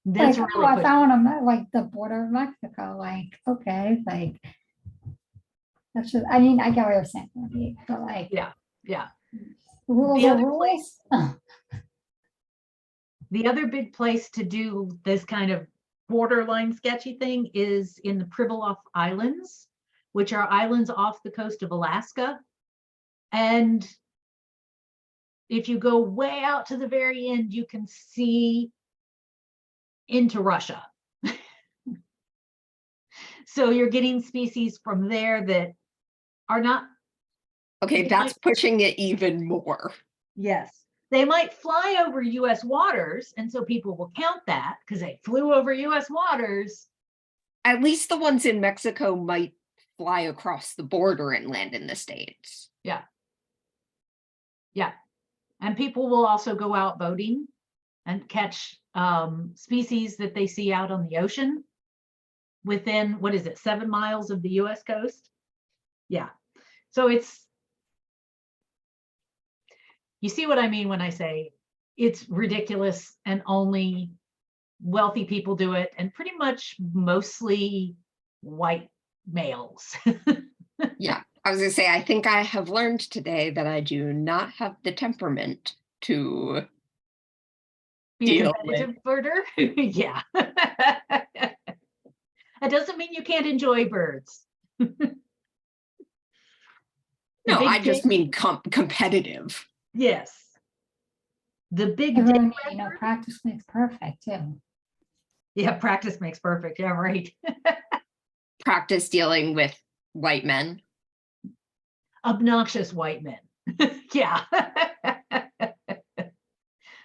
That's like, really I pushing. found them at like the border of Mexico. Like, okay, like that's just. I mean, I get what you're saying, but like, Yeah, yeah. rules The are other rules. The other big place to do this kind of borderline sketchy thing is in the Pribilof Islands, which are islands off the coast of Alaska. And if you go way out to the very end, you can see into Russia. So you're getting species from there that are not. Okay, that's pushing it even more. Yes. They might fly over US waters, and so people will count that because they flew over US waters. At least the ones in Mexico might fly across the border and land in the States. Yeah. Yeah. And people will also go out boating and catch species that they see out on the ocean within, what is it, 7 miles of the US coast? Yeah. So it's, you see what I mean when I say it's ridiculous and only wealthy people do it, and pretty much mostly white males. Yeah, I was gonna say, I think I have learned today that I do not have the temperament to Be a deal competitive birder. Yeah. That doesn't mean you can't enjoy birds. The No, I big day, just mean competitive. yes. The big day, Everyone, practice makes perfect too. yeah, practice makes perfect. Yeah, right. Practice dealing with white men. Obnoxious white men. Yeah.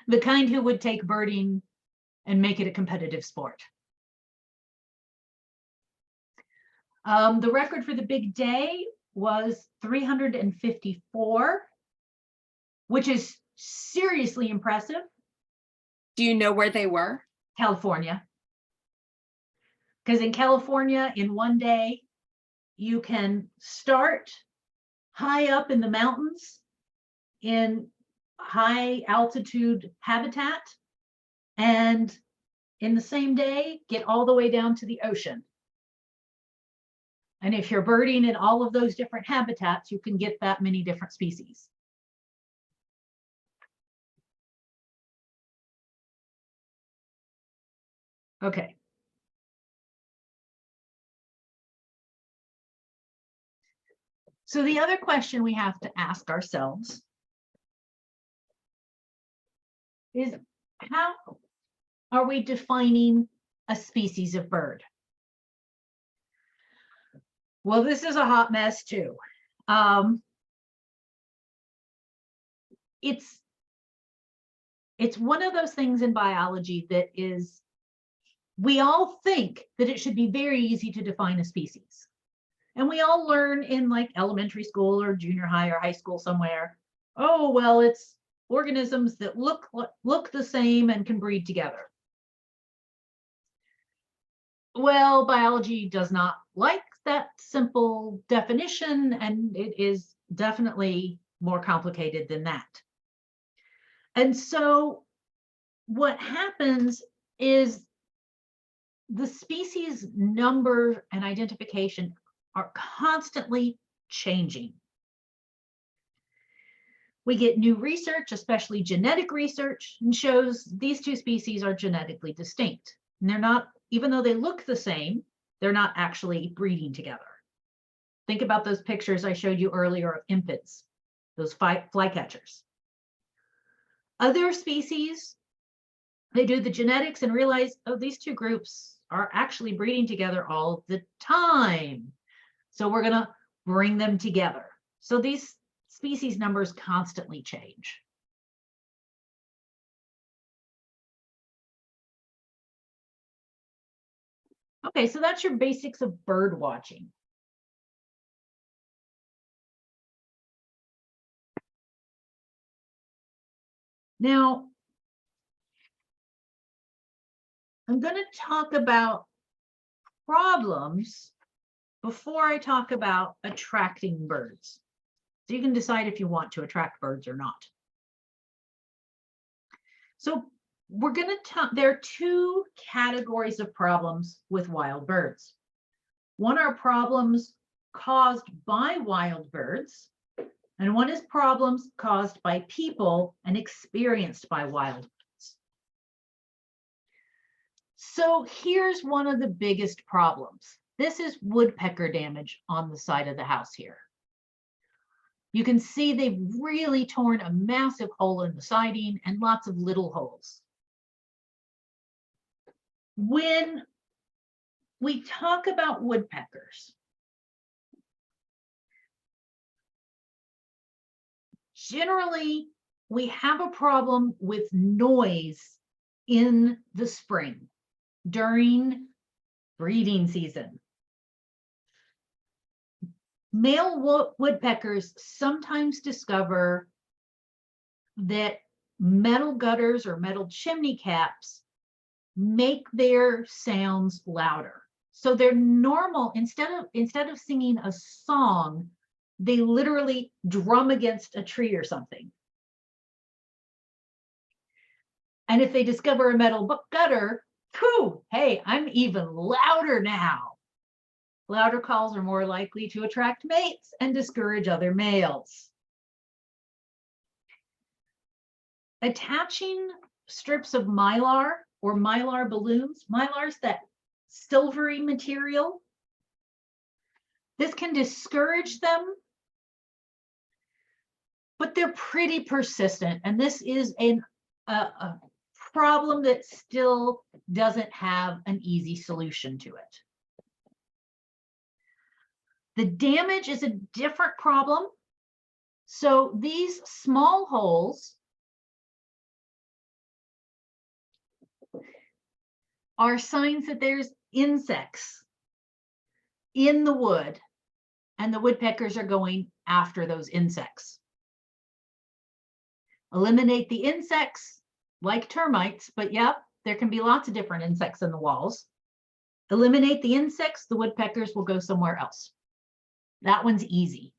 The kind who would take birding and make it a competitive sport. The record for the big day was 354, which is seriously impressive. Do you know where they were? California. Because in California, in one day, you can start high up in the mountains in high altitude habitat, and in the same day, get all the way down to the ocean. And if you're birding in all of those different habitats, you can get that many different species. Okay. So the other question we have to ask ourselves is, how are we defining a species of bird? Well, this is a hot mess too. It's one of those things in biology that is, we all think that it should be very easy to define a species. And we all learn in like elementary school or junior high or high school somewhere, oh, well, it's organisms that look the same and can breed together. Well, biology does not like that simple definition, and it is definitely more complicated than that. And so what happens is the species number and identification are constantly changing. We get new research, especially genetic research, and shows these two species are genetically distinct. And they're not, even though they look the same, they're not actually breeding together. Think about those pictures I showed you earlier of impets, those flycatchers. Other species, they do the genetics and realize, oh, these two groups are actually breeding together all the time. So we're going to bring them together. So these species numbers constantly change. Okay, so that's your basics of bird watching. Now, I'm going to talk about problems before I talk about attracting birds. So you can decide if you want to attract birds or not. So we're going to talk, there are two categories of problems with wild birds. One are problems caused by wild birds, and one is problems caused by people and experienced by wild birds. So here's one of the biggest problems. This is woodpecker damage on the side of the house here. You can see they've really torn a massive hole in the siding and lots of little holes. When we talk about woodpeckers, generally we have a problem with noise in the spring during breeding season. Male woodpeckers sometimes discover that metal gutters or metal chimney caps make their sounds louder. So they're normal, instead of singing a song, they literally drum against a tree or something. And if they discover a metal gutter, whew, hey, I'm even louder now. Louder calls are more likely to attract mates and discourage other males. Attaching strips of mylar or mylar balloons, mylar's that silvery material. This can discourage them, but they're pretty persistent. And this is a problem that still doesn't have an easy solution to it. The damage is a different problem. So these small holes are signs that there's insects in the wood, and the woodpeckers are going after those insects. Eliminate the insects, like termites, but yep, there can be lots of different insects in the walls. Eliminate the insects, the woodpeckers will go somewhere else. That one's easy.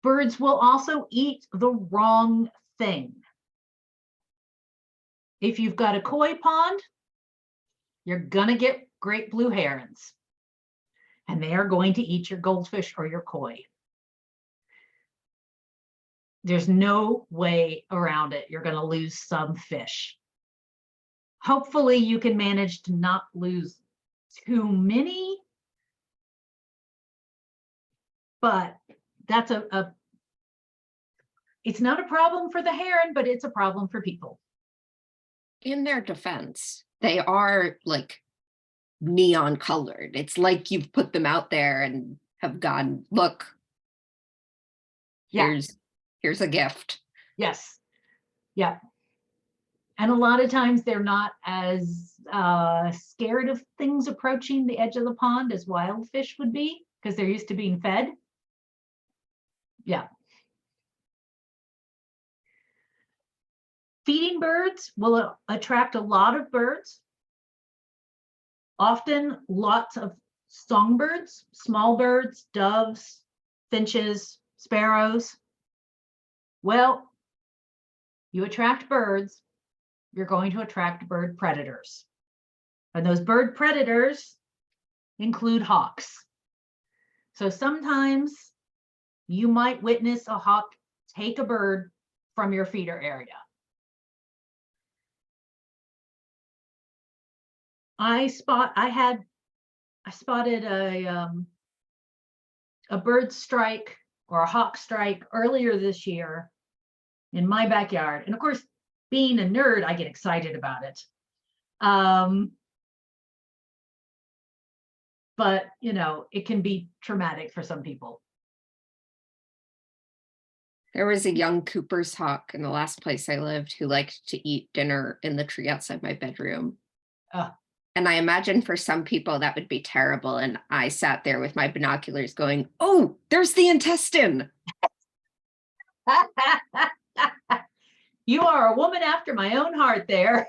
Birds will also eat the wrong thing. If you've got a koi pond, you're gonna get great blue herons, and they are going to eat your goldfish or your koi. There's no way around it. You're gonna lose some fish. Hopefully you can manage to not lose too many, but that's it's not a problem for the heron, but it's a problem for people. In their defense, they are like neon colored. It's like you've put them out there and have gone, look, Yeah. here's a gift. Yes. Yeah. And a lot of times they're not as scared of things approaching the edge of the pond as wild fish would be, because they're used to being fed. Yeah. Feeding birds will attract a lot of birds, often lots of songbirds, small birds, doves, finches, sparrows. Well, you attract birds, you're going to attract bird predators. And those bird predators include hawks. So sometimes you might witness a hawk take a bird from your feeder area. I spotted a bird strike or a hawk strike earlier this year in my backyard. And of course, being a nerd, I get excited about it. But you know, it can be traumatic for some people. There was a young Cooper's hawk in the last place I lived who liked to eat dinner in the tree outside my bedroom. And I imagine for some people that would be terrible. And I sat there with my binoculars going, oh, there's the intestine. You are a woman after my own heart there.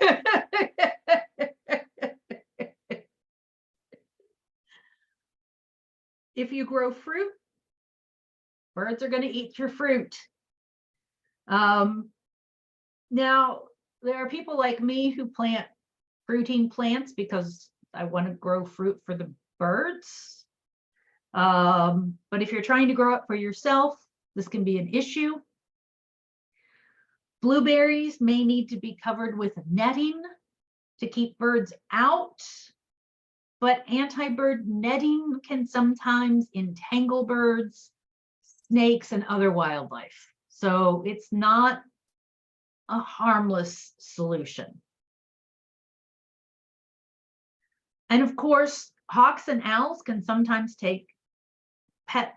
If you grow fruit, birds are going to eat your fruit. Now, there are people like me who plant fruiting plants because I want to grow fruit for the birds. But if you're trying to grow it for yourself, this can be an issue. Blueberries may need to be covered with netting to keep birds out, but anti-bird netting can sometimes entangle birds, snakes, and other wildlife. So it's not a harmless solution. And of course, hawks and owls can sometimes take pet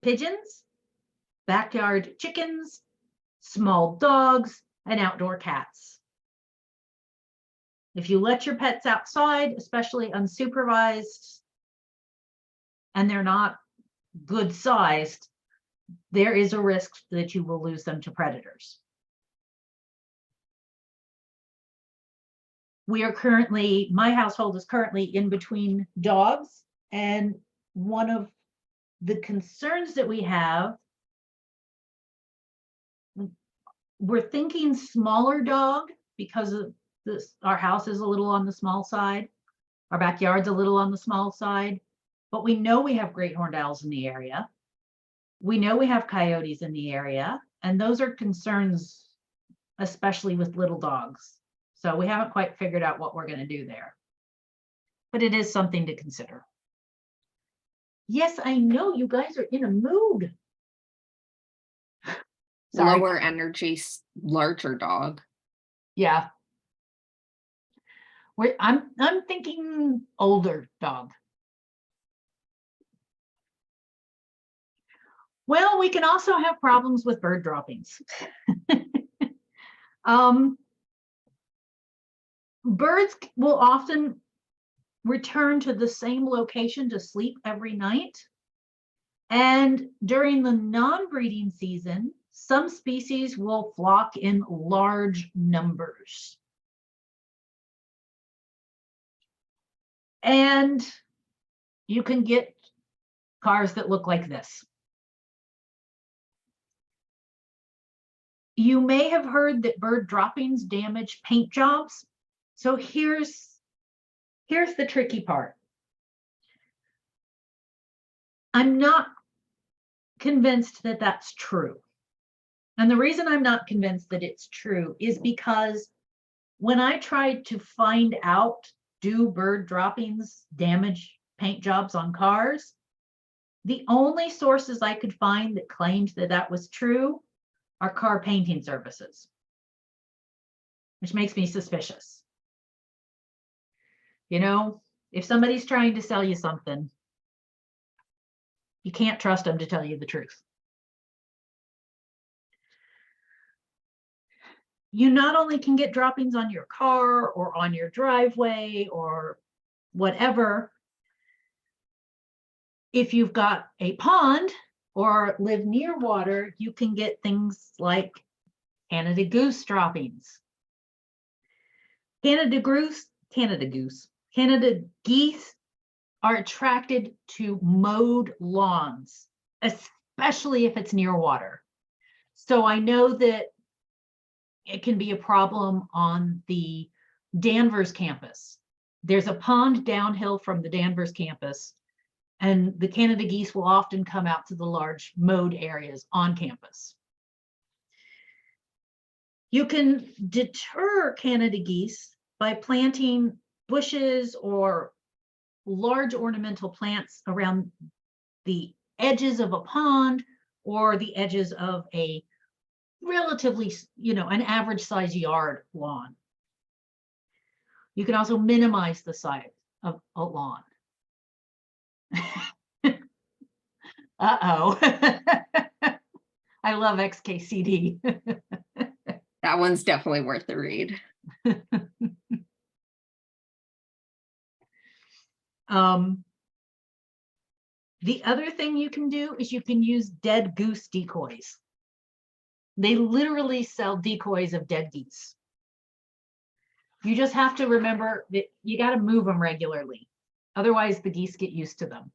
pigeons, backyard chickens, small dogs, and outdoor cats. If you let your pets outside, especially unsupervised, and they're not good sized, there is a risk that you will lose them to predators. My household is currently in between dogs, and one of the concerns that we have, we're thinking smaller dog because of this, our house is a little on the small side. Our backyard's a little on the small side, but we know we have great horned owls in the area. We know we have coyotes in the area, and those are concerns, especially with little dogs. So we haven't quite figured out what we're going to do there, but it is something to consider. Yes, I know you guys are in a mood. Sorry. Lower energy, larger dog. Yeah. I'm thinking older dog. Well, we can also have problems with bird droppings. Birds will often return to the same location to sleep every night. And during the non-breeding season, some species will flock in large numbers. And you can get cars that look like this. You may have heard that bird droppings damage paint jobs. So here's the tricky part. I'm not convinced that that's true. And the reason I'm not convinced that it's true is because when I tried to find out, do bird droppings damage paint jobs on cars? The only sources I could find that claimed that that was true are car painting services, which makes me suspicious. You know, if somebody's trying to sell you something, you can't trust them to tell you the truth. You not only can get droppings on your car or on your driveway or whatever, if you've got a pond or live near water, you can get things like Canada goose droppings. Canada geese are attracted to mowed lawns, especially if it's near water. So I know that it can be a problem on the Danvers campus. There's a pond downhill from the Danvers campus, and the Canada geese will often come out to the large mowed areas on campus. You can deter Canada geese by planting bushes or large ornamental plants around the edges of a pond or the edges of a relatively, an average size yard lawn. You can also minimize the size of a lawn. Uh-oh. I love XKCD. That one's definitely worth the read. The other thing you can do is you can use dead goose decoys. They literally sell decoys of dead geese. You just have to remember that you got to move them regularly. Otherwise, the geese get used to them.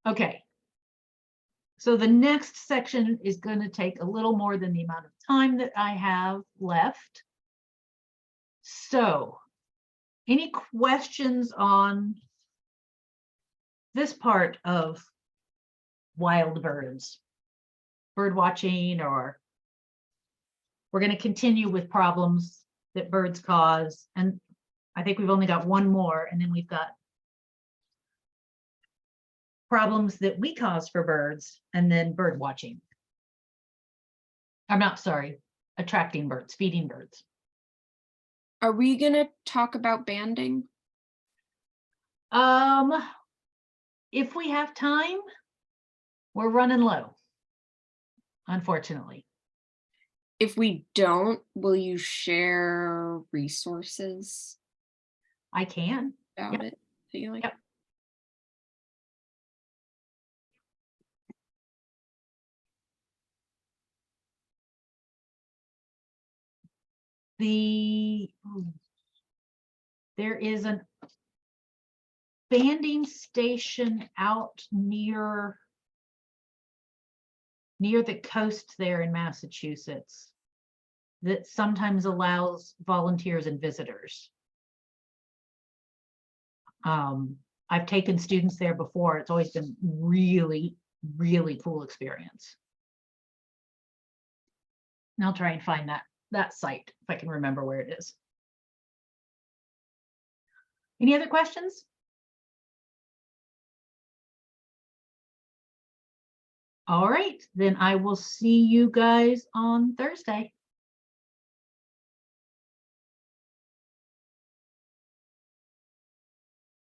Okay. So the next section is going to take a little more than the amount of time that I have left. So, any questions on this part of wild birds, bird watching, or we're going to continue with problems that birds cause? And I think we've only got one more, and then we've got problems that we cause for birds, and then bird watching. I'm not sorry, attracting birds, feeding birds. Are we gonna talk about banding? If we have time, we're running low, unfortunately. If we don't, will you share resources I can. about it that you like? Yep. There is an banding station out near the coast there in Massachusetts that sometimes allows volunteers and visitors. I've taken students there before. It's always been really, really cool experience. And I'll try and find that site if I can remember where it is. Any other questions? All right, then I will see you guys on Thursday.